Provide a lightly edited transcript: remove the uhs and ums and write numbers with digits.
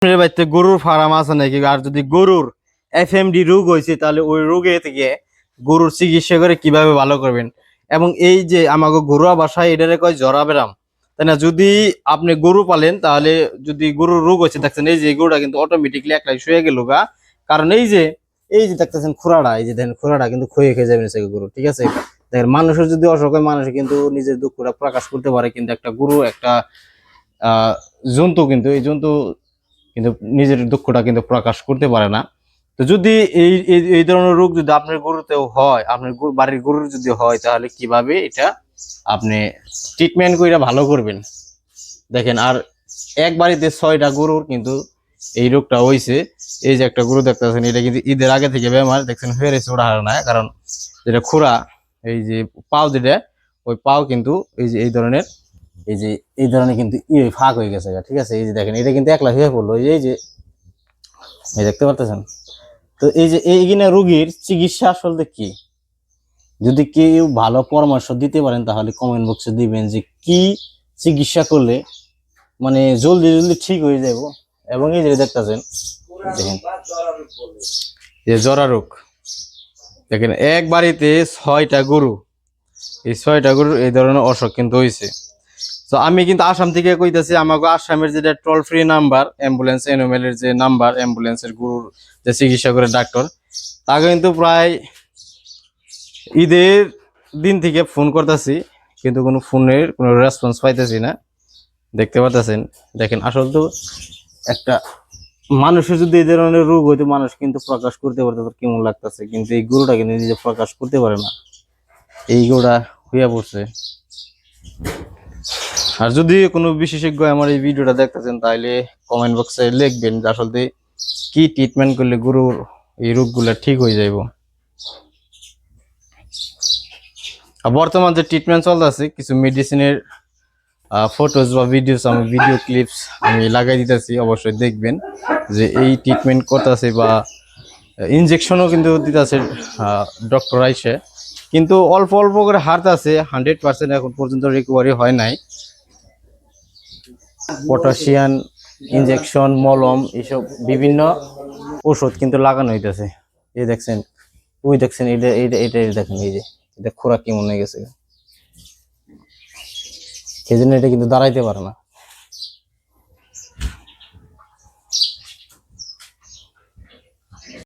আপনার বাড়িতে গরুর ফার্ম আছে নাকি? আর যদি গরুর এফএমডি রোগ হয়েছে তাহলে ওই রোগে থেকে গরুর চিকিৎসা করে কিভাবে ভালো করবেন। এবং এই যে আমাকে ঘরোয়া বাসায় এটারে কয় জরা ব্যারাম, তাই না? যদি আপনি গরু পালেন তাহলে যদি গরুর রোগ হয়েছে, দেখছেন এই যে গরুটা কিন্তু অটোমেটিকলি একলাই শুয়ে গেল গা। কারণ এই যে দেখতেছেন খোরাটা, এই যে দেখেন খোরাটা কিন্তু ক্ষয়ে খেয়ে যাবেন গরু, ঠিক আছে? দেখেন মানুষের যদি অসুখ হয় মানুষ কিন্তু নিজের দুঃখটা প্রকাশ করতে পারে, কিন্তু একটা গরু একটা জন্তু, কিন্তু এই জন্তু কিন্তু নিজের দুঃখটা কিন্তু প্রকাশ করতে পারে না। তো যদি এই এই ধরনের রোগ যদি আপনার গরুতেও হয়, আপনার বাড়ির গরুর যদি হয়, তাহলে কিভাবে এটা আপনি ট্রিটমেন্ট করে ভালো করবেন দেখেন। আর এক বাড়িতে 6টা গরুর কিন্তু এই রোগটা হয়েছে। এই যে একটা গরু দেখতেছেন, এটা কিন্তু ঈদের আগে থেকে বেমার, দেখছেন হয়ে রয়েছে ওটা হার না, কারণ যেটা খোরা, এই যে পাও যেটা, ওই পাও কিন্তু এই ধরনের কিন্তু ফাঁক হয়ে গেছে, ঠিক আছে? এই যে দেখেন এটা কিন্তু একলা হয়ে পড়লো, এই দেখতে পারতেছেন। তো এই যে এইখানে রোগীর চিকিৎসা আসলে কি, যদি কেউ ভালো পরামর্শ দিতে পারেন তাহলে কমেন্ট বক্সে দিবেন যে কি চিকিৎসা করলে মানে জলদি জলদি ঠিক হয়ে যাব। এবং এই যে দেখতেছেন, দেখেন যে জরা রোগ, দেখেন এক বাড়িতে 6টা গরু, এই 6টা গরুর এই ধরনের অসুখ কিন্তু হয়েছে। তো আমি কিন্তু আসাম থেকে কইতাছি, আমাকে আসামের যেটা টোল ফ্রি নাম্বার, অ্যাম্বুলেন্স এনওএমএল-এর যে নাম্বার, অ্যাম্বুলেন্সের গরুর যে চিকিৎসা করে ডাক্তার, তাকে কিন্তু প্রায় ঈদের দিন থেকে ফোন করতেছি, কিন্তু কোনো ফোনের কোনো রেসপন্স পাইতেছি না। দেখতে পাচ্ছেন, দেখেন আসলে তো একটা মানুষের যদি এই ধরনের রোগ হইতো মানুষ কিন্তু প্রকাশ করতে পারতো কেমন লাগতেছে, কিন্তু এই গরুটা কিন্তু নিজে প্রকাশ করতে পারে না, এই গরুটা হইয়া পড়ছে। আর যদি কোনো বিশেষজ্ঞ আমার এই ভিডিওটা দেখতেছেন তাহলে কমেন্ট বক্সে লিখবেন যে আসলে কি ট্রিটমেন্ট করলে গরুর এই রোগগুলো ঠিক হয়ে যাইব। আর বর্তমান যে ট্রিটমেন্ট চলতেছে, কিছু মেডিসিনের ফটোস বা ভিডিওস, আমি ভিডিও ক্লিপস আমি লাগাই দিতেছি, অবশ্যই দেখবেন যে এই ট্রিটমেন্ট করতেছে বা ইনজেকশনও কিন্তু দিতেছে ডক্টর আইসে, কিন্তু অল্প অল্প করে হারতেছে, 100% এখন পর্যন্ত রিকভারি হয় নাই। পটাশিয়াম ইনজেকশন, মলম, এইসব বিভিন্ন ওষুধ কিন্তু লাগানো হইতেছে। এই দেখছেন, ওই দেখছেন, এটা এটা এটা দেখেন, এই যে এটা খোরাক কেমন হয়ে গেছে, সেই জন্য এটা কিন্তু দাঁড়াইতে পারে না।